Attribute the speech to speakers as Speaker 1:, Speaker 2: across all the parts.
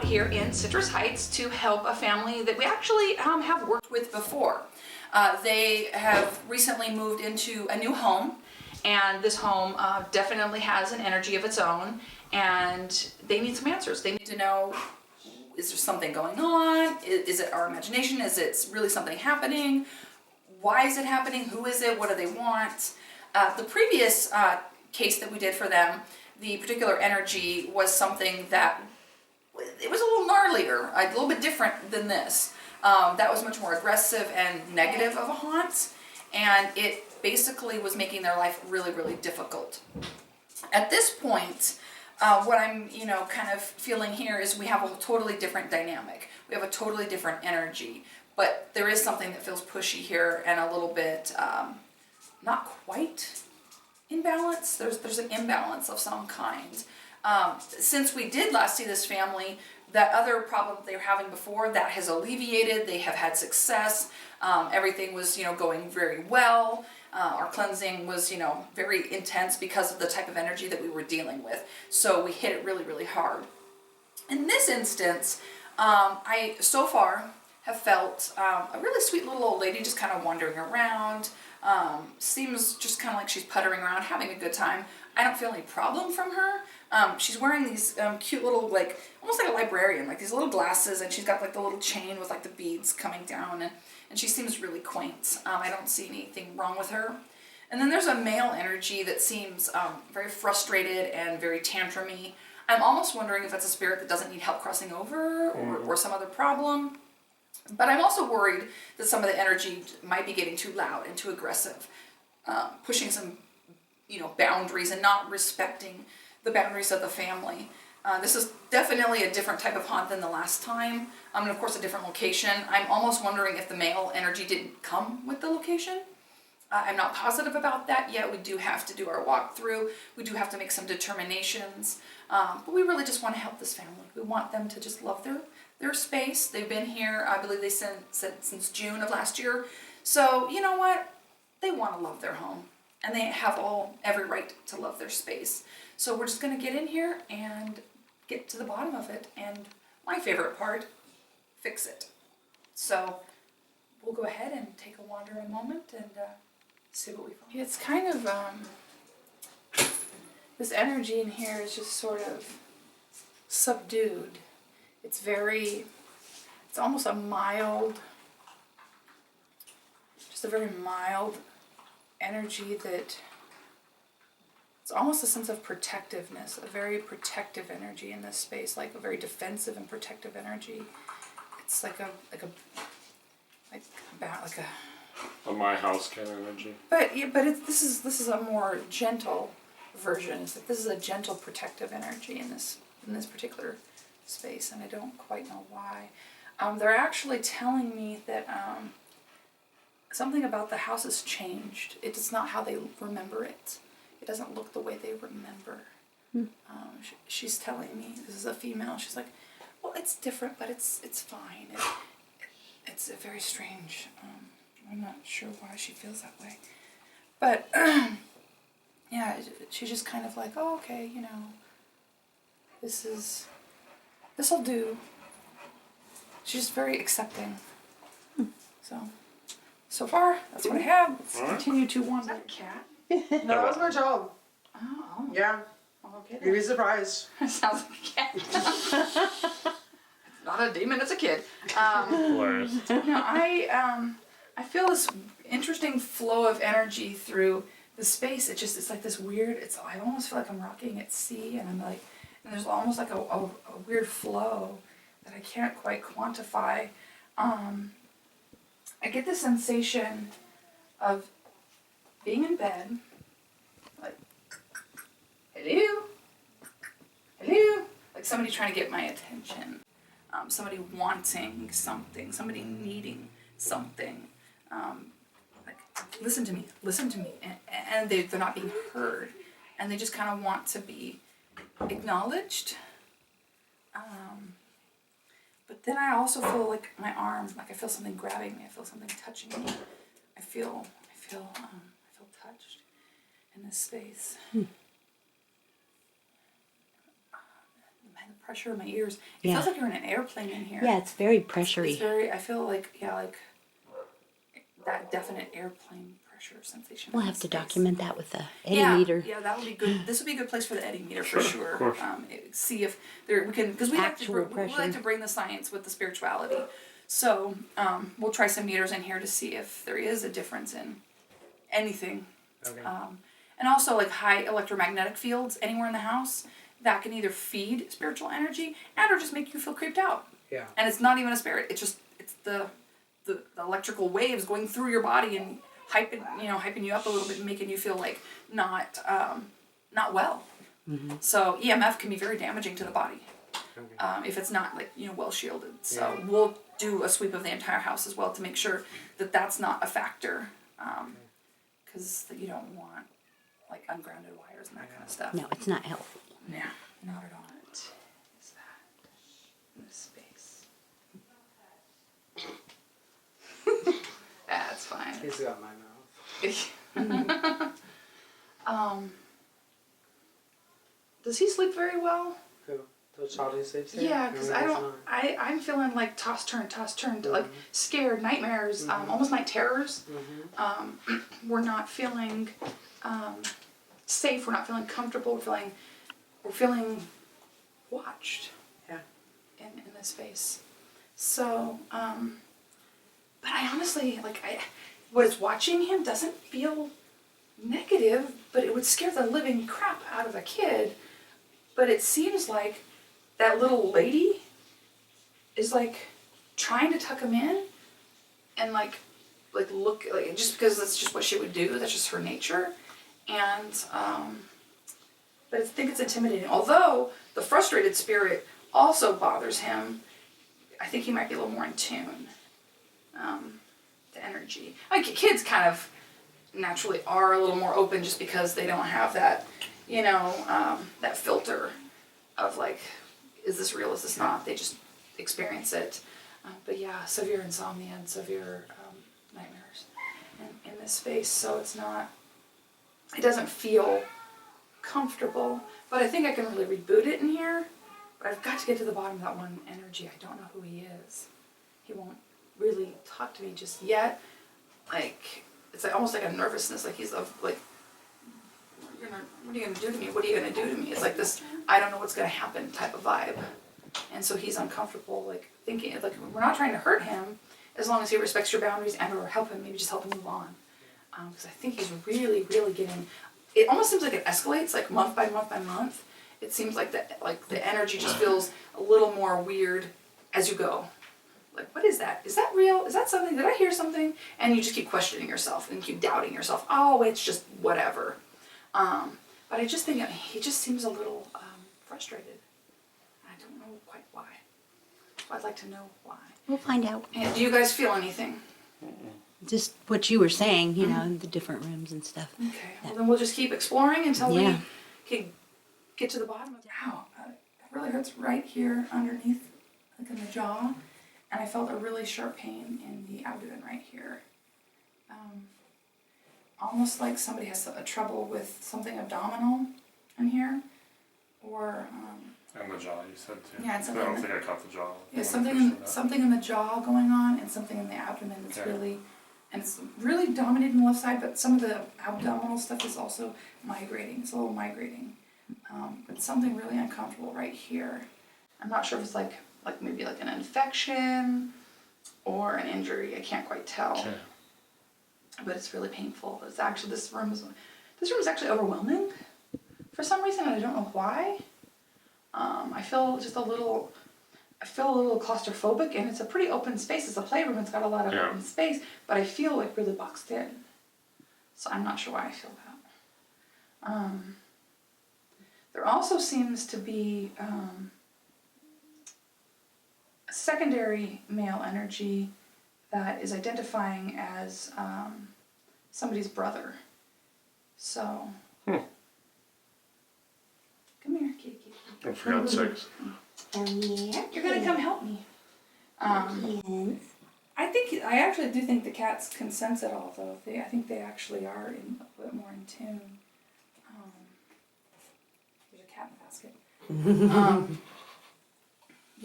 Speaker 1: here in Citrus Heights to help a family that we actually have worked with before. They have recently moved into a new home, and this home definitely has an energy of its own, and they need some answers. They need to know, is there something going on? Is it our imagination? Is it really something happening? Why is it happening? Who is it? What do they want? The previous case that we did for them, the particular energy was something that, it was a little gnarlier, a little bit different than this. That was much more aggressive and negative of a haunt, and it basically was making their life really, really difficult. At this point, what I'm, kind of feeling here is we have a totally different dynamic. We have a totally different energy, but there is something that feels pushy here and a little bit not quite in balance. There's an imbalance of some kind. Since we did last see this family, that other problem they were having before, that has alleviated. They have had success. Everything was, going very well. Our cleansing was, very intense because of the type of energy that we were dealing with. So we hit it really, really hard. In this instance, I so far have felt a really sweet little old lady just kind of wandering around. Seems just kind of like she's puttering around, having a good time. I don't feel any problem from her. She's wearing these cute little, almost like a librarian, like these little glasses, and she's got like the little chain with like the beads coming down, and she seems really quaint. I don't see anything wrong with her. And then there's a male energy that seems very frustrated and very tantrumy. I'm almost wondering if that's a spirit that doesn't need help crossing over or some other problem. But I'm also worried that some of the energy might be getting too loud and too aggressive, pushing some, boundaries and not respecting the boundaries of the family. This is definitely a different type of haunt than the last time, and of course a different location. I'm almost wondering if the male energy didn't come with the location. I'm not positive about that yet. We do have to do our walkthrough. We do have to make some determinations, but we really just want to help this family. We want them to just love their space. They've been here, I believe they said since June of last year. So you know what? They want to love their home, and they have every right to love their space. So we're just going to get in here and get to the bottom of it, and my favorite part, fix it. So we'll go ahead and take a wander a moment and see what we find. It's kind of, this energy in here is just sort of subdued. It's almost a very mild energy that, it's almost a sense of protectiveness, a very protective energy in this space, like a very defensive and protective energy. It's like a
Speaker 2: my house kind of energy.
Speaker 1: But this is a more gentle version. It's like this is a gentle protective energy in this particular space, and I don't quite know why. They're actually telling me that something about the house has changed. It's not how they remember it. It doesn't look the way they remember. She's telling me, this is a female, she's like, well, it's different, but it's fine. It's very strange. I'm not sure why she feels that way. But, yeah, she's just kind of like, oh, okay, this'll do. She's just very accepting. So far, that's what I have. Let's continue to wander. Is that a cat?
Speaker 3: No, that was my job.
Speaker 1: Oh.
Speaker 3: Yeah.
Speaker 1: Okay.
Speaker 3: You'd be surprised.
Speaker 1: Sounds like a cat. It's not a demon, it's a kid.
Speaker 2: Hilarious.
Speaker 1: I feel this interesting flow of energy through the space. It's like this weird, I almost feel like I'm rocking at sea, and and there's almost like a weird flow that I can't quite quantify. I get the sensation of being in bed, like, hello, like somebody trying to get my attention, somebody wanting something, somebody needing something, like, listen to me, and they're not being heard, and they just kind of want to be acknowledged. But then I also feel like my arm, like I feel something grabbing me, I feel something touching me, I feel touched in this space. And the pressure in my ears. It
Speaker 4: Yeah.
Speaker 1: feels like you're in an airplane in here.
Speaker 4: Yeah, it's very pressury.
Speaker 1: It's very, I feel like, like that definite airplane pressure sensation.
Speaker 4: We'll
Speaker 1: in
Speaker 4: have
Speaker 1: the
Speaker 4: to
Speaker 1: space.
Speaker 4: document that with the eddy meter.
Speaker 1: Yeah, that would be good. This would be a good place for the eddy meter for sure.
Speaker 2: Of course.
Speaker 1: See if there we can, because we
Speaker 4: Actual
Speaker 1: we like
Speaker 4: pressure.
Speaker 1: to bring the science with the spirituality. So we'll try some meters in here to see if there is a difference in anything.
Speaker 5: Okay.
Speaker 1: And also like high electromagnetic fields anywhere in the house that can either feed spiritual energy and or just make you feel creeped out.
Speaker 5: Yeah.
Speaker 1: And it's not even a spirit. It's the electrical waves going through your body and hyping you up a little bit and making you feel like not well.
Speaker 4: Mm-hmm.
Speaker 1: So EMF can be very damaging to the body
Speaker 5: Okay.
Speaker 1: if it's not like well shielded. So
Speaker 5: Yeah.
Speaker 1: we'll do a sweep of the entire house as well to make sure that that's not a factor, because you don't want like ungrounded wires and that kind of stuff.
Speaker 4: No, it's not healthy.
Speaker 1: Yeah, not at all. What is that in this space? That's fine.
Speaker 5: He's got my mouth.
Speaker 1: Does he sleep very well?
Speaker 5: Who? The child who sleeps there?
Speaker 1: Yeah, because
Speaker 5: No,
Speaker 1: I
Speaker 5: he does
Speaker 1: don't.
Speaker 5: not.
Speaker 1: I'm feeling like toss turn, like scared, nightmares, almost night terrors. We're not feeling safe. We're not feeling comfortable. We're feeling watched.
Speaker 5: Yeah.
Speaker 1: In this space. So, but I honestly what is watching him doesn't feel negative, but it would scare the living crap out of a kid. But it seems like that little lady is like trying to tuck him in and like look just because that's just what she would do. That's just her nature. And but I think it's intimidating. Although the frustrated spirit also bothers him, I think he might be a little more in tune. The energy. Like kids kind of naturally are a little more open just because they don't have that, that filter of like, is this real, is this not? They just experience it. But yeah, severe insomnia and severe nightmares in this space. So it doesn't feel comfortable. But I think I can really reboot it in here. But I've got to get to the bottom of that one energy. I don't know who he is. He won't really talk to me just yet. Like, it's like almost like a nervousness. Like he's like, what are you gonna do to me? What are you gonna do to me? It's like this, I don't know what's gonna happen type of vibe. And so he's uncomfortable, like thinking, like we're not trying to hurt him as long as he respects your boundaries and or help him, maybe just help him move on. Because I think he's really, really getting, it almost seems like it escalates like month by month by month. It seems like the energy just feels a little more weird as you go. Like, what is that? Is that real? Is that something? Did I hear something? And you just keep questioning yourself and keep doubting yourself. Oh, it's just whatever. But I just think he just seems a little frustrated. I don't know quite why. So I'd like to know why.
Speaker 4: We'll find out.
Speaker 1: And do you guys feel anything?
Speaker 4: Just what you were saying, the different rooms and stuff.
Speaker 1: Okay. Well, then we'll just keep exploring until
Speaker 4: Yeah.
Speaker 1: we can get to the bottom of it. Ow. It really hurts right here underneath, like in the jaw. And I felt a really sharp pain in the abdomen right here. Almost like somebody has a trouble with something abdominal in here. Or,
Speaker 2: And the jaw, you said too.
Speaker 1: Yeah, it's
Speaker 2: I
Speaker 1: a
Speaker 2: don't
Speaker 1: little-
Speaker 2: think I caught the jaw.
Speaker 1: yeah,
Speaker 2: I
Speaker 1: something
Speaker 2: wanna
Speaker 1: in,
Speaker 2: picture that.
Speaker 1: something in the jaw going on and something in the abdomen that's
Speaker 2: Okay.
Speaker 1: really, and it's really dominating the left side, but some of the abdominal stuff is also migrating. It's a little migrating. But something really uncomfortable right here. I'm not sure if it's like maybe like an infection or an injury. I can't quite tell.
Speaker 2: Okay.
Speaker 1: But it's really painful. It's actually this room is actually overwhelming for some reason, and I don't know why. I feel a little claustrophobic, and it's a pretty open space. It's a playroom. It's got a lot of open space, but I feel like really boxed in. So I'm not sure why I feel that. There also seems to be a secondary male energy that is identifying as somebody's brother. So, come here, kitty, kitty.
Speaker 2: Oh, for God's sakes.
Speaker 4: Yeah.
Speaker 1: You're gonna come help me.
Speaker 4: Yes.
Speaker 1: I actually do think the cats can sense it all, though. I think they actually are a bit more in tune. There's a cat in the basket.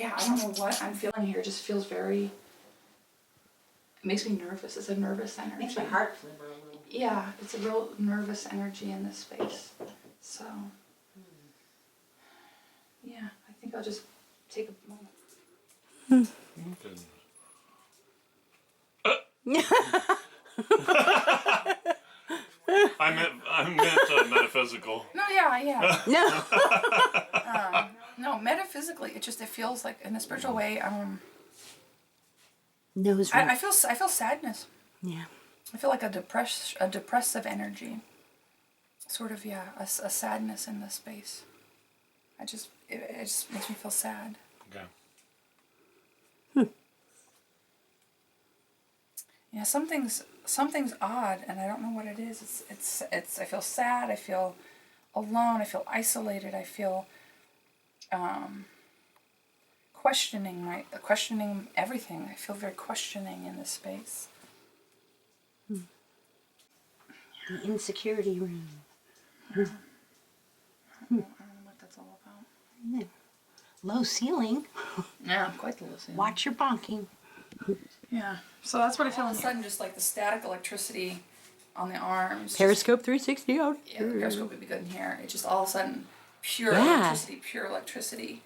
Speaker 1: yeah, I don't know what I'm feeling here. It just feels very, it makes me nervous. It's a nervous energy.
Speaker 4: Makes my heart flimmer a little.
Speaker 1: Yeah, it's a real nervous energy in this space. So, yeah, I think I'll just take a moment.
Speaker 2: I meant metaphysical.
Speaker 1: No, yeah.
Speaker 4: No.
Speaker 1: No, metaphysically, it feels like in a spiritual way.
Speaker 4: Nose
Speaker 1: I feel sadness.
Speaker 4: Yeah.
Speaker 1: I feel like a depressive energy. Sort of, yeah, a sadness in this space. It just makes me feel sad.
Speaker 2: Okay.
Speaker 1: Yeah, something's odd, and I don't know what it is. It's. I feel sad. I feel alone. I feel isolated. I feel questioning everything. I feel very questioning in this space.
Speaker 4: The insecurity room.
Speaker 1: I don't know what that's all about.
Speaker 4: Yeah. Low ceiling.
Speaker 1: Yeah, quite the listen.
Speaker 4: Watch your bonking.
Speaker 1: Yeah. So that's what I feel. All of a sudden, just like the static electricity on the arms.
Speaker 4: Periscope 360 out.
Speaker 1: Yeah, the periscope would be good in here. It just all of a sudden, pure
Speaker 4: Yeah.
Speaker 1: electricity.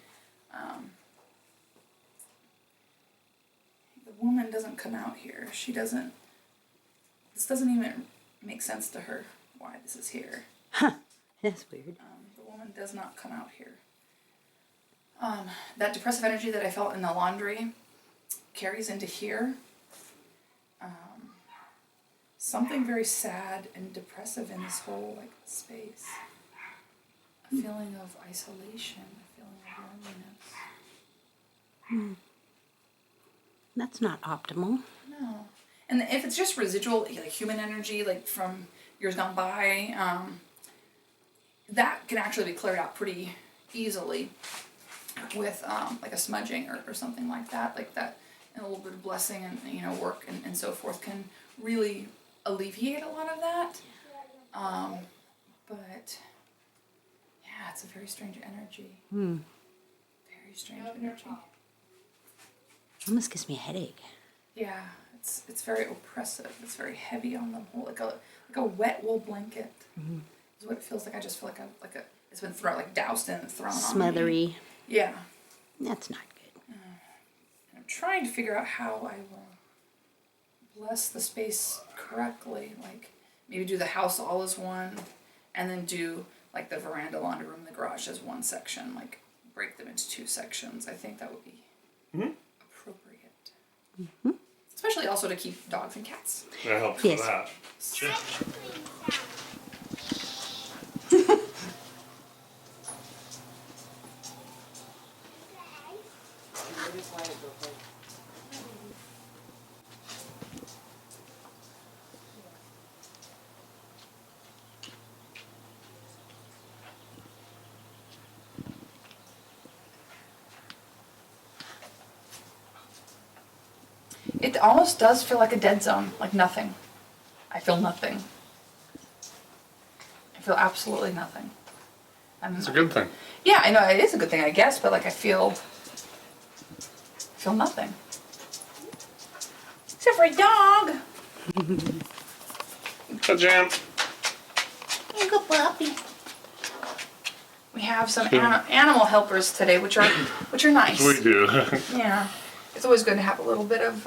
Speaker 1: The woman doesn't come out here. She doesn't. This doesn't even make sense to her why this is here.
Speaker 4: That's weird.
Speaker 1: The woman does not come out here. That depressive energy that I felt in the laundry carries into here. Something very sad and depressive in this whole space. A feeling of isolation, a feeling of loneliness.
Speaker 4: That's not optimal.
Speaker 1: No. And if it's just residual, human energy, from years gone by, that can actually be cleared out pretty easily with a smudging or something like that, and a little bit of blessing and work and so forth can really alleviate a lot of that. But yeah, it's a very strange energy. Very strange energy.
Speaker 4: Almost gives me a headache.
Speaker 1: Yeah, it's very oppressive. It's very heavy on the whole, like a wet wool blanket. Is what it feels like. I just feel like a it's been doused in and thrown on me.
Speaker 4: Smothery.
Speaker 1: Yeah.
Speaker 4: That's not good.
Speaker 1: I'm trying to figure out how I will bless the space correctly. Maybe do the house all as one, and then do the veranda, laundry room, the garage as one section. Break them into two sections. I think that would be appropriate. Especially also to keep dogs and cats.
Speaker 2: That helps
Speaker 4: Yes.
Speaker 2: with that.
Speaker 1: It almost does feel like a dead zone, like nothing. I feel nothing. I feel absolutely nothing.
Speaker 2: It's a good thing.
Speaker 1: Yeah, I know it is a good thing, I guess, but I feel nothing. Except for a dog.
Speaker 2: Good jam.
Speaker 1: Good puppy. We have some animal helpers today, which are nice.
Speaker 2: We do.
Speaker 1: Yeah, it's always good to have a little bit of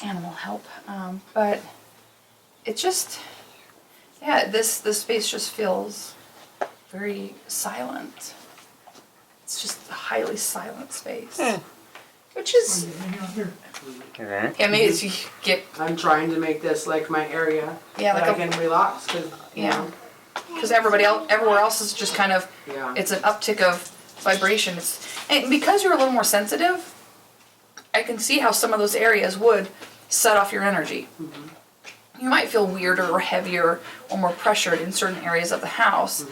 Speaker 1: animal help, but it just, this space just feels very silent. It's just a highly silent space, which is,
Speaker 2: Okay.
Speaker 1: I mean, it's, you get,
Speaker 3: I'm trying to make this my area.
Speaker 1: Yeah,
Speaker 3: that
Speaker 1: like
Speaker 3: I can relax because
Speaker 1: because everywhere else is just kind of,
Speaker 3: Yeah.
Speaker 1: it's an uptick of vibration. And because you're a little more sensitive, I can see how some of those areas would set off your energy. You might feel weirder or heavier or more pressured in certain areas of the house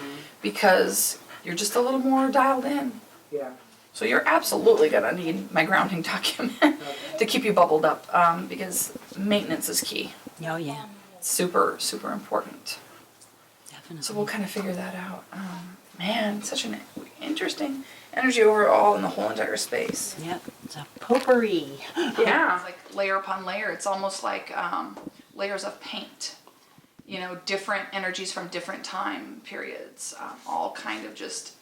Speaker 1: because you're just a little more dialed in.
Speaker 3: Yeah.
Speaker 1: So you're absolutely gonna need my grounding document to keep you bubbled up because maintenance is key.
Speaker 4: Oh, yeah.
Speaker 1: Super, super important.
Speaker 4: definitely.
Speaker 1: So we'll kind of figure that out. Man, such an interesting energy overall in the whole entire space.
Speaker 4: Yep, it's a potpourri.
Speaker 1: Yeah. It's like layer upon layer. It's almost like layers of paint. You know, different energies from different time periods, all kind of just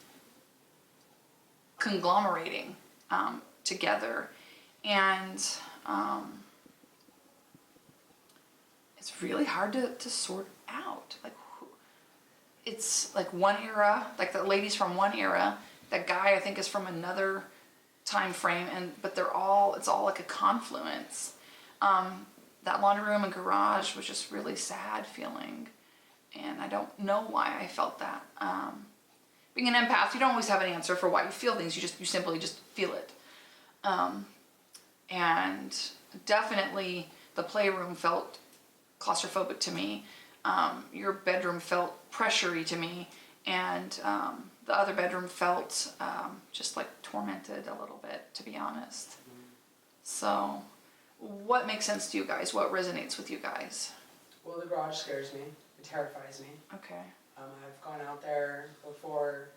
Speaker 1: conglomerating together. And it's really hard to sort out. Like, it's like one era, like the lady's from one era. That guy I think is from another time frame, but it's all like a confluence. That laundry room and garage was just really sad feeling, and I don't know why I felt that. Being an empath, you don't always have an answer for why you feel things. You simply just feel it. And definitely the playroom felt claustrophobic to me. Your bedroom felt pressury to me, and the other bedroom felt just like tormented a little bit, to be honest. So, what makes sense to you guys? What resonates with you guys?
Speaker 3: Well, the garage scares me. It terrifies me.
Speaker 1: Okay.
Speaker 3: I've gone out there before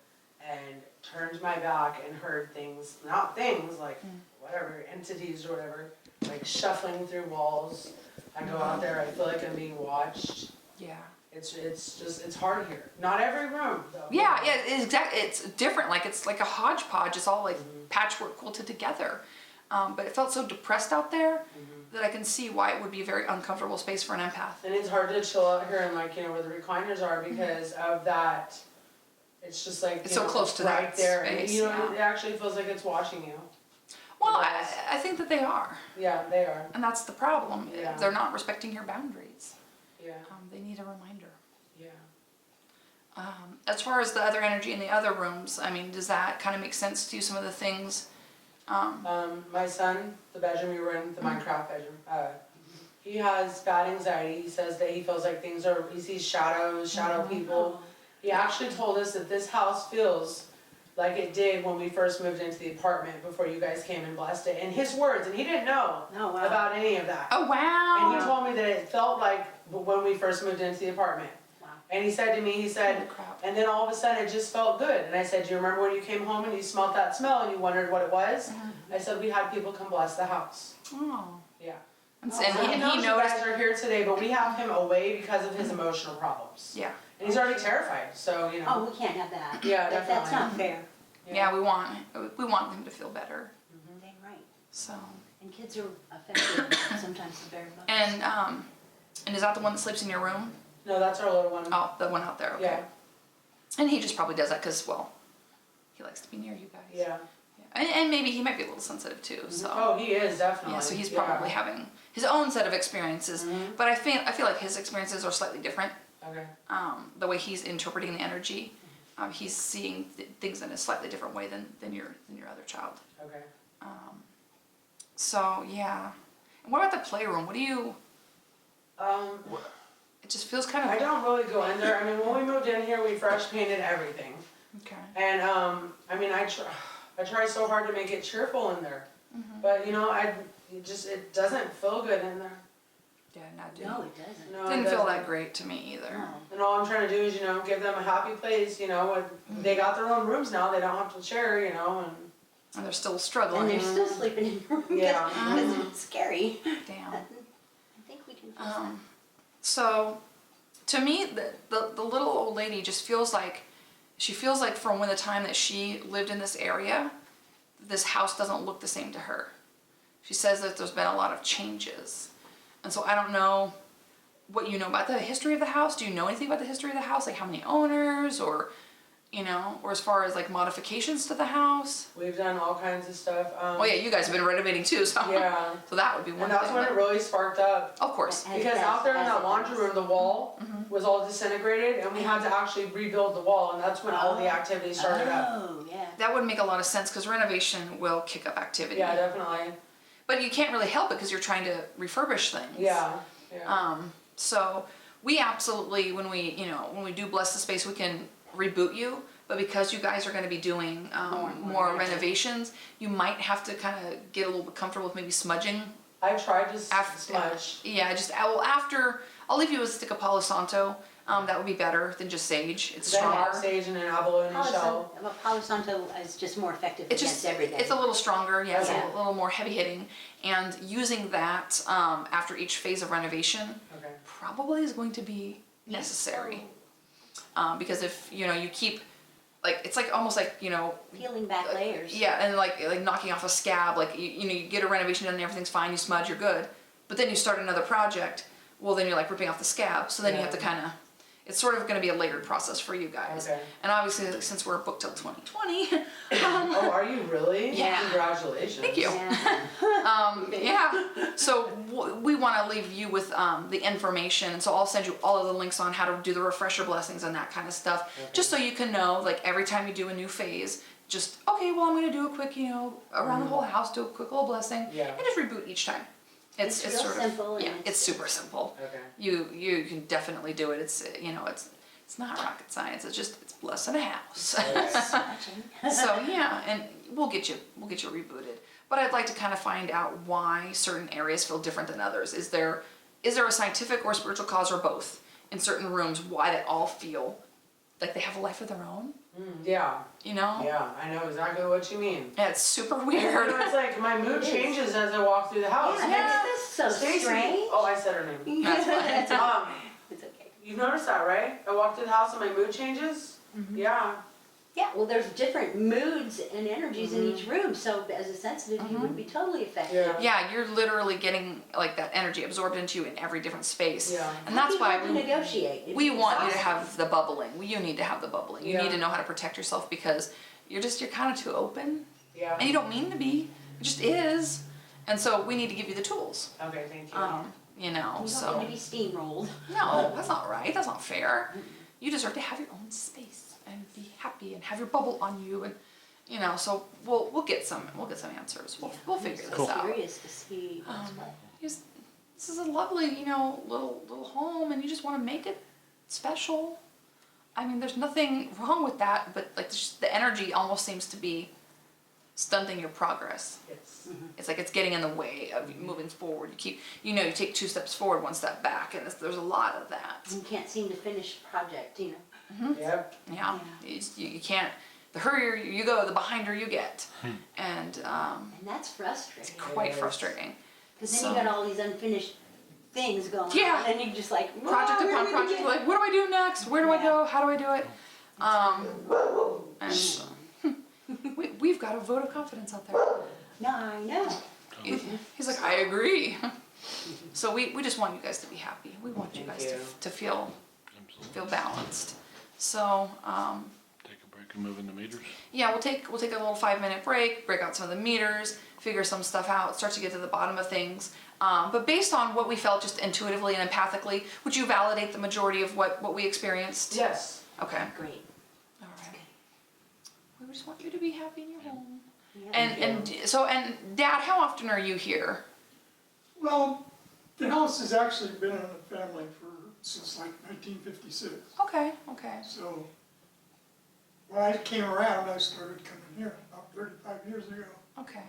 Speaker 3: and turned my back and heard things, not things, like whatever, entities or whatever, like shuffling through walls. I go out there, I feel like I'm being watched.
Speaker 1: Yeah.
Speaker 3: It's hard here. Not every room, though.
Speaker 1: Yeah, exactly. It's different. Like, it's like a hodgepodge. It's all like patchwork quilted together. But it felt so depressed out there that I can see why it would be a very uncomfortable space for an empath.
Speaker 3: And it's hard to chill out here and like, you know, where the recliners are because of that. It's just like,
Speaker 1: It's so close to
Speaker 3: right
Speaker 1: that
Speaker 3: there.
Speaker 1: space,
Speaker 3: And, you know,
Speaker 1: yeah.
Speaker 3: it actually feels like it's watching you.
Speaker 1: Well, I think that they are.
Speaker 3: Yeah, they are.
Speaker 1: And that's the problem.
Speaker 3: Yeah.
Speaker 1: They're not respecting your boundaries.
Speaker 3: Yeah,
Speaker 1: They need a reminder.
Speaker 3: yeah.
Speaker 1: As far as the other energy in the other rooms, I mean, does that kind of make sense to you, some of the things?
Speaker 3: My son, the bedroom you were in, the Minecraft bedroom, he has bad anxiety. He says that he feels like he sees shadows, shadow people. He actually told us that this house feels like it did when we first moved into the apartment before you guys came and blessed it. In his words, and he didn't know about any of that.
Speaker 1: Oh, wow.
Speaker 3: And he told me that it felt like when we first moved into the apartment.
Speaker 4: Wow.
Speaker 3: And he said to me,
Speaker 1: Holy crap.
Speaker 3: and then all of a sudden it just felt good. And I said, do you remember when you came home and you smelled that smell and you wondered what it was? I said, we had people come bless the house.
Speaker 1: Oh.
Speaker 3: Yeah.
Speaker 1: And,
Speaker 3: So
Speaker 1: and he
Speaker 3: knows you
Speaker 1: noticed.
Speaker 3: guys are here today, but we have him away because of his emotional problems.
Speaker 1: Yeah.
Speaker 3: And he's already terrified, so, you know.
Speaker 4: Oh, we can't have that.
Speaker 3: Yeah,
Speaker 4: That's
Speaker 3: definitely.
Speaker 4: not fair.
Speaker 1: Yeah, we want him to feel better.
Speaker 4: Dang right.
Speaker 1: So.
Speaker 4: And kids are affected sometimes the very most.
Speaker 1: And is that the one that sleeps in your room?
Speaker 3: No, that's our little one.
Speaker 1: Oh, the one out there. Okay.
Speaker 3: Yeah,
Speaker 1: And he just probably does that because, well, he likes to be near you guys.
Speaker 3: yeah.
Speaker 1: And maybe he might be a little sensitive too. So.
Speaker 3: Oh, he is, definitely.
Speaker 1: Yeah, so he's probably having his own set of experiences, but I feel like his experiences are slightly different.
Speaker 3: Okay.
Speaker 1: The way he's interpreting the energy, he's seeing things in a slightly different way than your other child.
Speaker 3: Okay.
Speaker 1: So yeah, and what about the playroom? What do you? It just feels kind of.
Speaker 3: I don't really go in there. I mean, when we moved in here, we fresh painted everything.
Speaker 1: Okay.
Speaker 3: And, I mean, I try so hard to make it cheerful in there. But, you know, it doesn't feel good in there.
Speaker 1: Yeah,
Speaker 4: No, it doesn't.
Speaker 3: No,
Speaker 1: didn't
Speaker 3: it
Speaker 1: feel
Speaker 3: doesn't.
Speaker 1: that great to me either.
Speaker 4: No.
Speaker 3: And all I'm trying to do is, you know, give them a happy place, you know, and they got their own rooms now, they don't have to share, you know,
Speaker 1: And they're still
Speaker 4: And
Speaker 1: struggling.
Speaker 4: they're still sleeping in your room
Speaker 3: Yeah.
Speaker 4: because it's scary.
Speaker 1: Damn.
Speaker 4: I think we can fix that.
Speaker 1: So, to me, the little old lady just feels like, she feels like from when the time that she lived in this area, this house doesn't look the same to her. She says that there's been a lot of changes. And so I don't know what you know about the history of the house. Do you know anything about the history of the house? Like how many owners or, you know, or as far as like modifications to the house?
Speaker 3: we've done all kinds of stuff.
Speaker 1: Oh yeah, you guys have been renovating too, so.
Speaker 3: Yeah.
Speaker 1: So that would be one
Speaker 3: And that's
Speaker 1: thing.
Speaker 3: when it really sparked up.
Speaker 1: Of course.
Speaker 3: Because out there in that laundry room, the wall was all disintegrated, and we had to actually rebuild the wall, and that's when all the activity started up.
Speaker 4: Oh, yeah.
Speaker 1: That would make a lot of sense because renovation will kick up activity.
Speaker 3: Yeah, definitely.
Speaker 1: But you can't really help it because you're trying to refurbish things.
Speaker 3: Yeah, yeah.
Speaker 1: So we absolutely, when we do bless the space, we can reboot you. But because you guys are going to be doing more renovations, you might have to kind of get a little bit comfortable with maybe smudging.
Speaker 3: I tried to
Speaker 1: After,
Speaker 3: smudge.
Speaker 1: yeah, just after, I'll leave you with a stick of Palo Santo. That would be better than just sage. It's
Speaker 3: They have
Speaker 1: stronger.
Speaker 3: sage and an abalone shell.
Speaker 4: Palo Santo is just more effective
Speaker 1: It's
Speaker 4: against
Speaker 1: just,
Speaker 4: everything.
Speaker 1: it's a little stronger, yeah, it's
Speaker 4: Okay.
Speaker 1: a little more heavy hitting. And using that after each phase of renovation
Speaker 3: Okay.
Speaker 1: probably is going to be necessary. Because if, you keep, like, it's like almost like,
Speaker 4: Peeling back layers.
Speaker 1: yeah, and like knocking off a scab, like, you get a renovation done and everything's fine, you smudge, you're good. But then you start another project, well, then you're like ripping off the scab, so then you have to kind of, it's sort of going to be a layered process for you guys.
Speaker 3: Okay.
Speaker 1: And obviously, since we're booked till 2020,
Speaker 3: Oh, are you really?
Speaker 1: Yeah.
Speaker 3: Congratulations.
Speaker 1: thank you.
Speaker 4: Yeah.
Speaker 1: Yeah, so we want to leave you with the information, so I'll send you all of the links on how to do the refresher blessings and that kind of stuff, just so you can know, like, every time you do a new phase, just, okay, well, I'm going to do a quick, around the whole house, do a quick little blessing,
Speaker 3: Yeah.
Speaker 1: and just reboot each time.
Speaker 4: It's real
Speaker 1: sort of
Speaker 4: simple and
Speaker 1: yeah,
Speaker 4: it's-
Speaker 1: it's super simple.
Speaker 3: Okay.
Speaker 1: You can definitely do it. It's it's not rocket science. It's blessing a house.
Speaker 3: Okay.
Speaker 1: So yeah, and we'll get you rebooted. But I'd like to kind of find out why certain areas feel different than others. Is there a scientific or spiritual cause or both in certain rooms why they all feel like they have a life of their own?
Speaker 3: Yeah.
Speaker 1: Yeah,
Speaker 3: I know exactly what you mean.
Speaker 1: it's super weird.
Speaker 3: It's like my mood changes as I walk through the house.
Speaker 4: Yeah, that's so
Speaker 3: Stacy-
Speaker 4: strange.
Speaker 3: Oh, I said her name.
Speaker 1: That's fine.
Speaker 4: It's okay.
Speaker 3: You've noticed that, right? I walk through the house and my mood changes? Yeah.
Speaker 4: Yeah, well, there's different moods and energies in each room, so as a sensitive, you would be totally affected.
Speaker 1: Yeah, you're literally getting like that energy absorbed into you in every different space.
Speaker 3: Yeah.
Speaker 1: And that's why
Speaker 4: to negotiate. It'd
Speaker 1: we
Speaker 4: be
Speaker 1: want you to
Speaker 4: exhausting.
Speaker 1: have the bubbling. You need to have the bubbling. You
Speaker 3: Yeah.
Speaker 1: need to know how to protect yourself because you're kind of too open.
Speaker 3: Yeah.
Speaker 1: And you don't mean to be. It just is. And so we need to give you the tools.
Speaker 3: Okay, thank you.
Speaker 4: You don't
Speaker 1: So
Speaker 4: need to be steamrolled.
Speaker 1: no, that's not right. That's not fair. You deserve to have your own space and be happy and have your bubble on you and so we'll get some answers. We'll figure this out.
Speaker 4: Curious to see what's what.
Speaker 1: This is a lovely, little home, and you just want to make it special. I mean, there's nothing wrong with that, but like just the energy almost seems to be stunting your progress.
Speaker 3: Yes.
Speaker 1: It's like it's getting in the way of you moving forward. You take 2 steps forward, 1 step back, and there's a lot of that.
Speaker 4: You can't seem to finish a project,
Speaker 3: Yep.
Speaker 1: Yeah, you can't. The hurrier you go, the behinder you get, and
Speaker 4: And that's frustrating.
Speaker 1: quite
Speaker 3: It is.
Speaker 1: frustrating.
Speaker 4: Because then
Speaker 1: So-
Speaker 4: you got all these unfinished things going
Speaker 1: Yeah.
Speaker 4: on, and you just like,
Speaker 1: Project
Speaker 4: "Whoa, where
Speaker 1: upon
Speaker 4: did we
Speaker 1: project,
Speaker 4: get-"
Speaker 1: like, what do I do next? Where do I
Speaker 4: Yeah.
Speaker 1: go? How do I do it? And so, we've got a vote of confidence out there.
Speaker 4: No, I know.
Speaker 1: He's like, I agree. So we just want you guys to be happy. We want you
Speaker 3: Thank
Speaker 1: guys
Speaker 3: you.
Speaker 1: to feel balanced. So
Speaker 2: Take a break and move into meters.
Speaker 1: yeah, we'll take a little 5-minute break, break out some of the meters, figure some stuff out, start to get to the bottom of things. But based on what we felt just intuitively and empathically, would you validate the majority of what we experienced?
Speaker 3: Yes.
Speaker 1: Okay.
Speaker 4: Great.
Speaker 1: All right. We just want you to be happy in your home.
Speaker 4: Yeah.
Speaker 1: And Dad, how often are you here?
Speaker 6: Well, the house has actually been in the family since like 1956.
Speaker 1: Okay.
Speaker 6: So when I came around, I started coming here about 35 years ago.
Speaker 1: Okay.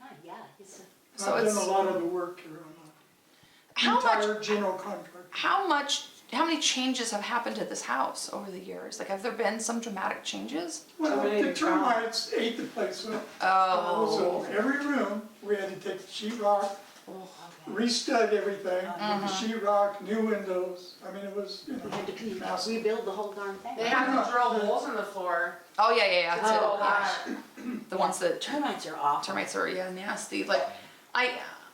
Speaker 4: Oh, yeah, it's a,
Speaker 6: And
Speaker 1: So
Speaker 6: I've
Speaker 1: it's-
Speaker 6: done a lot of the work here on
Speaker 1: How
Speaker 6: the entire
Speaker 1: much?
Speaker 6: general contractor.
Speaker 1: How many changes have happened to this house over the years? Like, have there been some dramatic changes?
Speaker 6: Well,
Speaker 3: many
Speaker 6: the
Speaker 3: to count.
Speaker 6: termites ate the place up.
Speaker 1: Oh.
Speaker 6: So every room, we had to take the sheetrock, restud everything,
Speaker 1: Uh-huh.
Speaker 6: the sheetrock, new windows. I mean, it was,
Speaker 4: we had to
Speaker 6: massive.
Speaker 4: rebuild the whole darn thing.
Speaker 3: They have to drill holes in the floor.
Speaker 1: Oh yeah. That's
Speaker 3: Oh,
Speaker 1: it.
Speaker 3: God.
Speaker 1: The ones that
Speaker 4: Termites are awful.
Speaker 1: termites are nasty. Like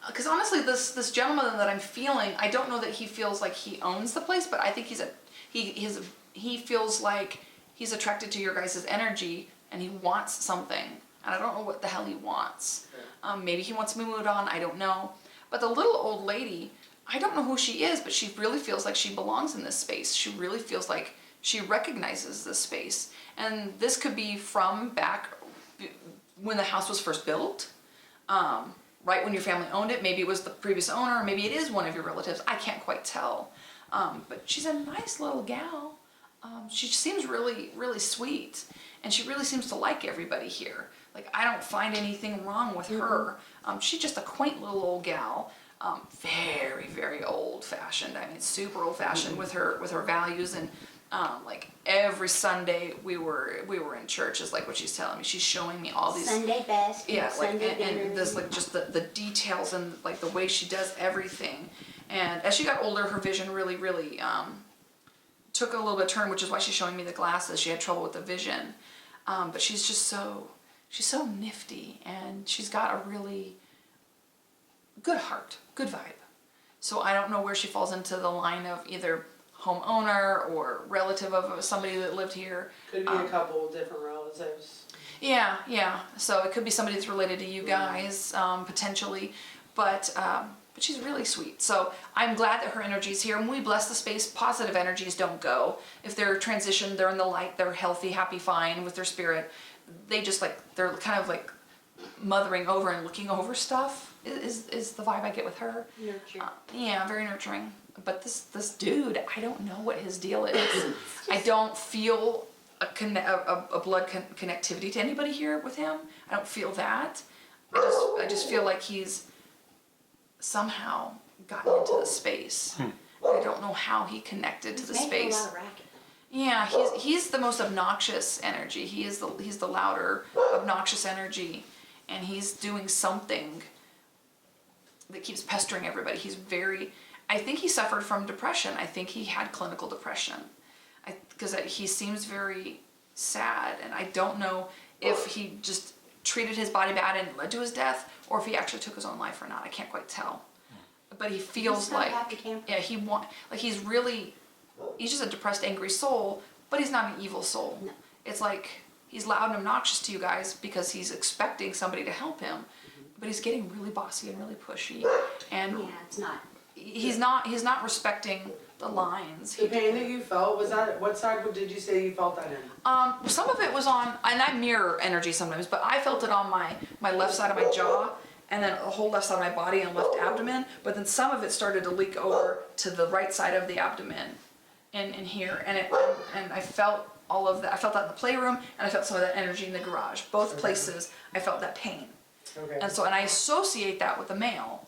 Speaker 1: because honestly, this gentleman that I'm feeling, I don't know that he feels like he owns the place, but I think he feels like he's attracted to your guys' energy and he wants something, and I don't know what the hell he wants. Maybe he wants to be moved on. I don't know. But the little old lady, I don't know who she is, but she really feels like she belongs in this space. She really feels like she recognizes this space, and this could be from back when the house was first built. Right when your family owned it, maybe it was the previous owner, maybe it is one of your relatives, I can't quite tell. But she's a nice little gal. She seems really, really sweet, and she really seems to like everybody here. Like, I don't find anything wrong with her. She's just a quaint little old gal. very, very old fashioned. I mean, super old fashioned with her values. And like every Sunday we were in church, is like what she's telling me. She's showing me all these
Speaker 4: Sunday best.
Speaker 1: yeah, like
Speaker 4: Sunday
Speaker 1: and this like just the details and like the way she does everything. And as she got older, her vision really took a little bit of turn, which is why she's showing me the glasses. She had trouble with the vision, but she's so nifty, and she's got a really good heart, good vibe. So I don't know where she falls into the line of either homeowner or relative of somebody that lived here.
Speaker 3: Could be a couple different relatives.
Speaker 1: Yeah. So it could be somebody that's related to you guys, potentially, but she's really sweet. So I'm glad that her energy's here. When we bless the space, positive energies don't go. If they're transitioned, they're in the light, they're healthy, happy, fine with their spirit. They just they're kind of like mothering over and looking over stuff is the vibe I get with her.
Speaker 4: Nurture.
Speaker 1: Yeah, very nurturing. But this dude, I don't know what his deal is. I don't feel a blood connectivity to anybody here with him. I don't feel that. I just feel like he's somehow gotten into the space. I don't know how he connected to the
Speaker 4: He's making a
Speaker 1: space.
Speaker 4: lot of racket.
Speaker 1: Yeah, he's the most obnoxious energy. He's the louder, obnoxious energy, and he's doing something that keeps pestering everybody. I think he suffered from depression. I think he had clinical depression. Because he seems very sad, and I don't know if he just treated his body bad and led to his death, or if he actually took his own life or not. I can't quite tell. But he feels
Speaker 4: He's not
Speaker 1: like,
Speaker 4: a happy camper.
Speaker 1: yeah, he's just a depressed, angry soul, but he's not an evil soul.
Speaker 4: No.
Speaker 1: It's like he's loud and obnoxious to you guys because he's expecting somebody to help him, but he's getting really bossy and really pushy, and
Speaker 4: Yeah, it's not.
Speaker 1: he's not respecting the lines.
Speaker 3: The pain that you felt, was that, what side did you say you felt that in?
Speaker 1: Some of it was on, and I mirror energy sometimes, but I felt it on my left side of my jaw, and then the whole left side of my body and left abdomen, but then some of it started to leak over to the right side of the abdomen and here, and I felt all of that. I felt that in the playroom, and I felt some of that energy in the garage. Both places I felt that pain.
Speaker 3: Okay.
Speaker 1: And I associate that with the male.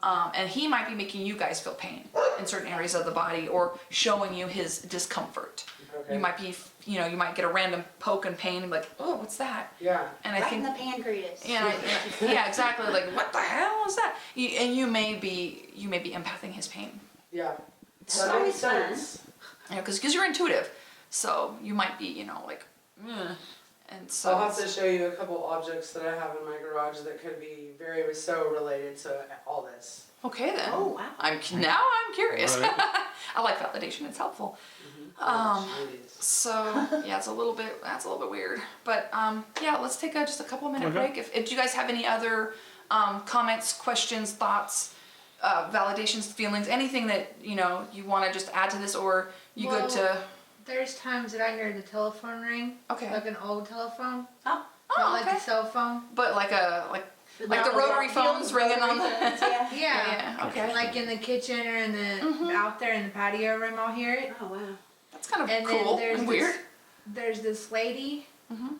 Speaker 1: And he might be making you guys feel pain in certain areas of the body, or showing you his discomfort.
Speaker 3: Okay.
Speaker 1: You might be, you might get a random poke and pain and be like, oh, what's that?
Speaker 3: Yeah.
Speaker 1: And I
Speaker 4: Right
Speaker 1: think,
Speaker 4: in the pancreas.
Speaker 1: yeah, exactly. Like, what the hell is that? And you may be empathing his pain.
Speaker 3: Yeah.
Speaker 4: That's
Speaker 3: That
Speaker 4: always
Speaker 3: makes sense.
Speaker 1: Because you're intuitive, so you might be, like, ugh. And so
Speaker 3: I'll have to show you a couple objects that I have in my garage that could be very so related to all this.
Speaker 1: okay then.
Speaker 4: Oh, wow.
Speaker 1: I'm curious.
Speaker 2: Right.
Speaker 1: I like validation. It's helpful.
Speaker 3: Jeez.
Speaker 1: So yeah, that's a little bit weird. But yeah, let's take just a couple minute
Speaker 2: Okay.
Speaker 1: break. If you guys have any other comments, questions, thoughts, validations, feelings, anything that you want to just add to this, or you good to?
Speaker 7: There's times that I hear the telephone ring,
Speaker 1: Okay.
Speaker 7: like an old telephone,
Speaker 1: Oh,
Speaker 7: not like
Speaker 1: okay.
Speaker 7: a cell phone.
Speaker 1: But like
Speaker 4: But
Speaker 1: the
Speaker 4: not
Speaker 1: rotary
Speaker 4: the
Speaker 1: phones ringing on the.
Speaker 4: Yeah.
Speaker 7: Yeah.
Speaker 1: Okay.
Speaker 7: Like in the kitchen or in the out there in the patio room, I'll hear it.
Speaker 4: Oh, wow.
Speaker 1: That's kind of
Speaker 7: And
Speaker 1: cool
Speaker 7: then there's
Speaker 1: and weird.
Speaker 7: There's this lady
Speaker 1: Mhm.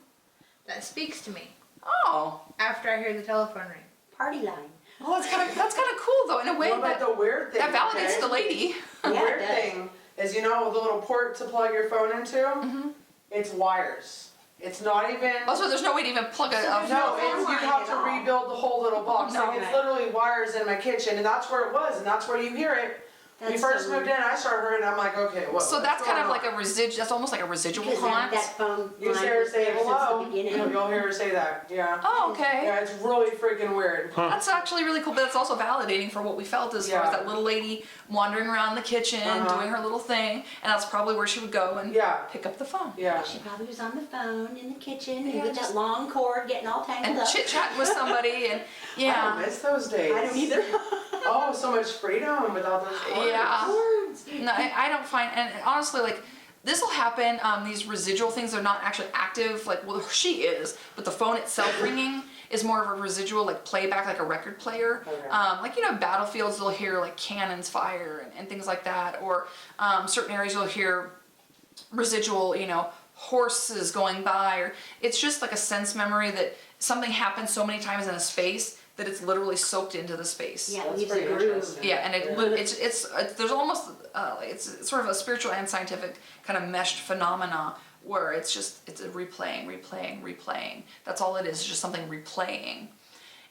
Speaker 7: that speaks to me
Speaker 1: Oh.
Speaker 7: after I hear the telephone ring.
Speaker 4: Party line.
Speaker 1: Well, that's kind of cool though, in a way
Speaker 3: What about
Speaker 1: that
Speaker 3: the weird thing?
Speaker 1: that validates
Speaker 3: okay?
Speaker 1: the lady.
Speaker 3: The
Speaker 4: Yeah, it
Speaker 3: weird
Speaker 4: does.
Speaker 3: thing is, the little port to plug your phone into? It's wires. It's not even...
Speaker 1: Also, there's no way to even plug a
Speaker 3: No,
Speaker 4: phone
Speaker 3: you
Speaker 4: line
Speaker 3: have
Speaker 4: at
Speaker 3: to
Speaker 4: all.
Speaker 3: rebuild the whole little box.
Speaker 1: No.
Speaker 3: Like, it's literally wires in my kitchen, and that's where it was, and that's where you hear it. When you
Speaker 4: That's
Speaker 3: first
Speaker 4: so
Speaker 3: moved
Speaker 4: weird.
Speaker 3: in, I started hearing it, and I'm like, okay, whoa.
Speaker 1: So that's kind of like a that's almost like a residual
Speaker 4: Because
Speaker 1: haunt.
Speaker 4: that phone
Speaker 3: You
Speaker 4: line
Speaker 3: hear her
Speaker 4: was
Speaker 3: say
Speaker 4: there since
Speaker 3: hello,
Speaker 4: the beginning.
Speaker 3: you'll hear her say that, yeah.
Speaker 1: Oh, okay.
Speaker 3: Yeah, it's really freaking weird.
Speaker 1: That's actually really cool, but it's also validating for what we felt as far as
Speaker 3: Yeah.
Speaker 1: that little lady wandering around the kitchen, doing her little thing, and that's probably where she would go and
Speaker 3: Yeah.
Speaker 1: pick up the phone.
Speaker 3: Yeah.
Speaker 4: She probably was on the phone in the kitchen
Speaker 1: Yeah,
Speaker 4: with
Speaker 1: just-
Speaker 4: that long cord getting all tangled
Speaker 1: And
Speaker 4: up.
Speaker 1: chit-chatting with somebody, and
Speaker 3: I
Speaker 1: yeah.
Speaker 3: don't miss those days.
Speaker 4: I don't either.
Speaker 3: Oh, so much freedom without those cords.
Speaker 1: Yeah.
Speaker 4: Cords.
Speaker 1: No, I don't find, and honestly, like, this will happen, these residual things are not actually active, like, well, she is, but the phone itself ringing is more of a residual, like, playback, like a record player.
Speaker 3: Okay.
Speaker 1: Like, battlefields, you'll hear, like, cannons fire and things like that, or certain areas you'll hear residual, horses going by, or it's just like a sense memory that something happened so many times in a space that it's literally soaked into the space.
Speaker 4: Yeah,
Speaker 3: That's
Speaker 4: leaves a
Speaker 3: pretty
Speaker 4: groove.
Speaker 3: interesting.
Speaker 1: Yeah, and it's there's almost it's sort of a spiritual and scientific kind of meshed phenomena where it's a replaying. That's all it is, just something replaying.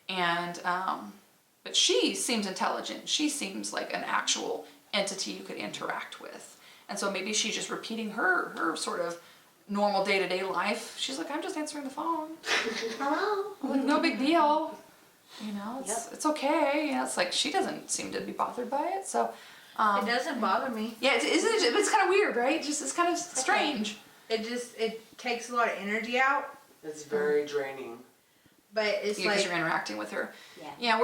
Speaker 1: And but she seems intelligent. She seems like an actual entity you could interact with. And so maybe she's just repeating her sort of normal day-to-day life. She's like, I'm just answering the phone.
Speaker 4: Hello?
Speaker 1: I'm like, no big deal. You know,
Speaker 4: Yep.
Speaker 1: it's okay. You know, it's like she doesn't seem to be bothered by it. So,
Speaker 7: It doesn't bother me.
Speaker 1: yeah, isn't it? It's kind of weird, right? Just it's kind of strange.
Speaker 7: It takes a lot of energy out,
Speaker 3: It's very draining.
Speaker 7: but it's
Speaker 1: Because
Speaker 7: like,
Speaker 1: you're interacting with her.
Speaker 4: Yeah.
Speaker 1: Yeah,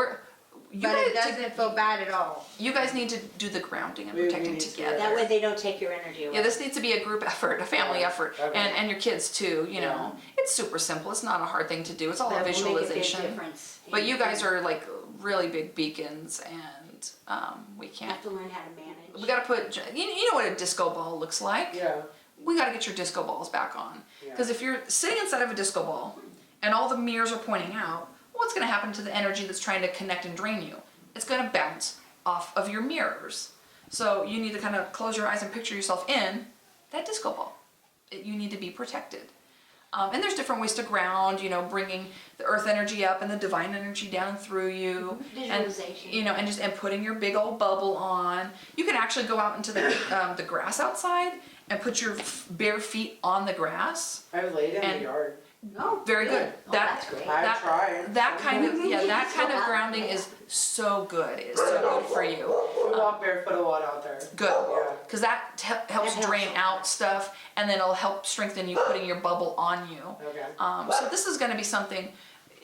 Speaker 7: but it doesn't feel bad at all.
Speaker 1: you guys need to do the grounding and
Speaker 3: We
Speaker 1: protecting
Speaker 3: need to,
Speaker 1: together.
Speaker 4: That way they don't take your energy away.
Speaker 1: Yeah, this needs to be a group effort, a family
Speaker 3: Yeah,
Speaker 1: effort,
Speaker 3: okay.
Speaker 1: and your kids too. You know, it's super simple. It's not a hard thing to do. It's all
Speaker 4: That
Speaker 1: a
Speaker 4: will make a big
Speaker 1: visualization.
Speaker 4: difference.
Speaker 1: But you guys are like really big beacons, and we
Speaker 4: You
Speaker 1: can't.
Speaker 4: have to learn how to manage.
Speaker 1: We gotta put. You know what a disco ball looks like.
Speaker 3: Yeah.
Speaker 1: We gotta get your disco balls back on.
Speaker 3: Yeah.
Speaker 1: Because if you're sitting inside of a disco ball, and all the mirrors are pointing out, what's gonna happen to the energy that's trying to connect and drain you? It's gonna bounce off of your mirrors. So you need to kind of close your eyes and picture yourself in that disco ball. You need to be protected. And there's different ways to ground, you know, bringing the earth energy up and the divine energy down through you.
Speaker 4: Visualization.
Speaker 1: And, you know, and putting your big old bubble on. You can actually go out into the grass outside and put your bare feet on the grass.
Speaker 3: I've laid in
Speaker 1: And-
Speaker 3: the yard.
Speaker 4: Oh,
Speaker 1: Very good.
Speaker 4: Oh,
Speaker 1: That-
Speaker 4: that's great.
Speaker 3: I've tried.
Speaker 1: That kind of that
Speaker 4: So
Speaker 1: kind of
Speaker 4: out
Speaker 1: grounding
Speaker 4: there.
Speaker 1: is so good. It's so good for you.
Speaker 3: We walk barefoot a lot out there.
Speaker 1: Good.
Speaker 3: Yeah.
Speaker 1: Because that helps
Speaker 4: That
Speaker 1: drain
Speaker 4: helps.
Speaker 1: out stuff, and then it'll help strengthen you, putting your bubble on you.
Speaker 3: Okay.
Speaker 1: So this is going to be something.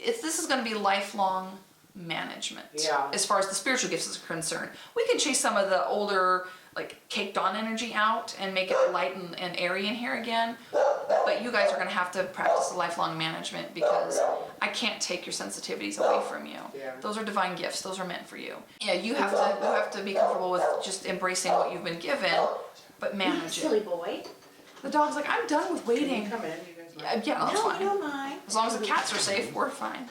Speaker 1: This is going to be lifelong management.
Speaker 3: Yeah.
Speaker 1: As far as the spiritual gifts is concerned, we can chase some of the older, like caked on energy out and make it light and airy in here again. But you guys are going to have to practice lifelong management because I can't take your sensitivities away from you.
Speaker 3: Yeah.
Speaker 1: Those are divine gifts. Those are meant for you. Yeah, you have to be comfortable with just embracing what you've been given, but manage
Speaker 4: Silly
Speaker 1: it.
Speaker 4: boy.
Speaker 1: The dog's like, I'm done with
Speaker 3: Can you
Speaker 1: waiting.
Speaker 3: come in? You guys mind?
Speaker 1: Yeah, that's
Speaker 4: No, I
Speaker 1: fine.
Speaker 4: don't mind.
Speaker 1: As long as the cats are safe, we're fine.